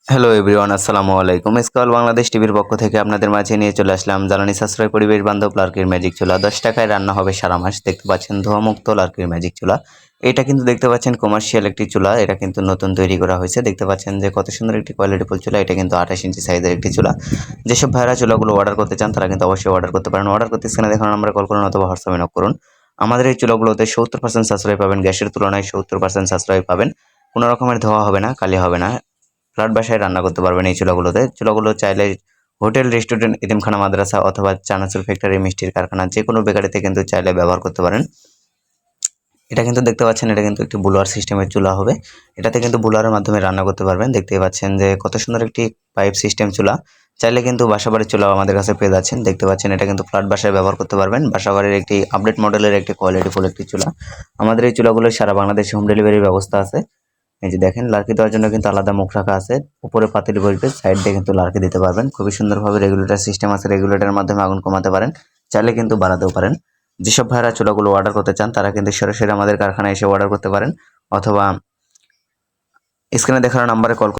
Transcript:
Hello everyone, আসসালামু আলাইকুম। Scroll Bangladesh টিভির পক্ষ থেকে আপনাদের মাঝে নিয়ে চলে আসলাম জ্বালানি সাশ্রয় পরিবেশ বান্ধব লার্কির ম্যাজিক চুলা। 10 টাকায় রান্না হবে সারা মাস। দেখতে পাচ্ছেন ধোঁয়ামুক্ত লার্কির ম্যাজিক চুলা। এটা কিন্তু দেখতে পাচ্ছেন কমার্শিয়াল একটি চুলা। এটা কিন্তু নতুন তৈরি করা হয়েছে। দেখতে পাচ্ছেন যে কত সুন্দর একটি কোয়ালিটিফুল চুলা। এটা কিন্তু 28 ইঞ্চি সাইজের একটি চুলা। যেসব ভাইরা চুলাগুলো অর্ডার করতে চান তারা কিন্তু অবশ্যই অর্ডার করতে পারেন। অর্ডার করতে স্ক্রিনে দেখানো নম্বরে কল করুন অথবা হোয়াটসঅ্যাপে নক করুন। আমাদের এই চুলাগুলোতে 70% সাশ্রয় পাবেন। গ্যাসের তুলনায় 70% সাশ্রয় পাবেন। কোনো রকমের ধোঁয়া হবে না, কালি হবে না। ফ্ল্যাট বাসায় রান্না করতে পারবেন এই চুলাগুলোতে। চুলাগুলো চাইলে হোটেল, রেস্টুরেন্ট, এতিমখানা, মাদ্রাসা অথবা চানাচুর ফ্যাক্টরি, মিষ্টির কারখানা যেকোনো বেকারিতে কিন্তু চাইলে ব্যবহার করতে পারেন। এটা কিন্তু দেখতে পাচ্ছেন এটা কিন্তু একটি বুলার সিস্টেমের চুলা হবে। এটাতে কিন্তু বুলারের মাধ্যমে রান্না করতে পারবেন। দেখতেই পাচ্ছেন যে কত সুন্দর একটি পাইপ সিস্টেম চুলা। চাইলে কিন্তু বাসাবাড়ির চুলাও আমাদের কাছে পেয়ে যাচ্ছেন। দেখতে পাচ্ছেন এটা কিন্তু ফ্ল্যাট বাসায় ব্যবহার করতে পারবেন। বাসাবাড়ির একটি আপডেট মডেলের একটি কোয়ালিটিফুল একটি চুলা। আমাদের এই চুলাগুলো সারা বাংলাদেশে হোম ডেলিভারির ব্যবস্থা আছে। এই যে দেখেন লার্কি দেওয়ার জন্য কিন্তু আলাদা মুখ রাখা আছে। উপরে পাতিল বসবে, সাইড দিয়ে কিন্তু লার্কি দিতে পারবেন। খুবই সুন্দরভাবে রেগুলেটর সিস্টেম আছে। রেগুলেটরের মাধ্যমে আগুন কমাতে পারেন, চাইলে কিন্তু বাড়াতেও পারেন। যেসব ভাইরা চুলাগুলো অর্ডার করতে চান তারা কিন্তু সরাসরি আমাদের কারখানায় এসে অর্ডার করতে পারেন অথবা স্ক্রিনে দেখানো নাম্বারে কল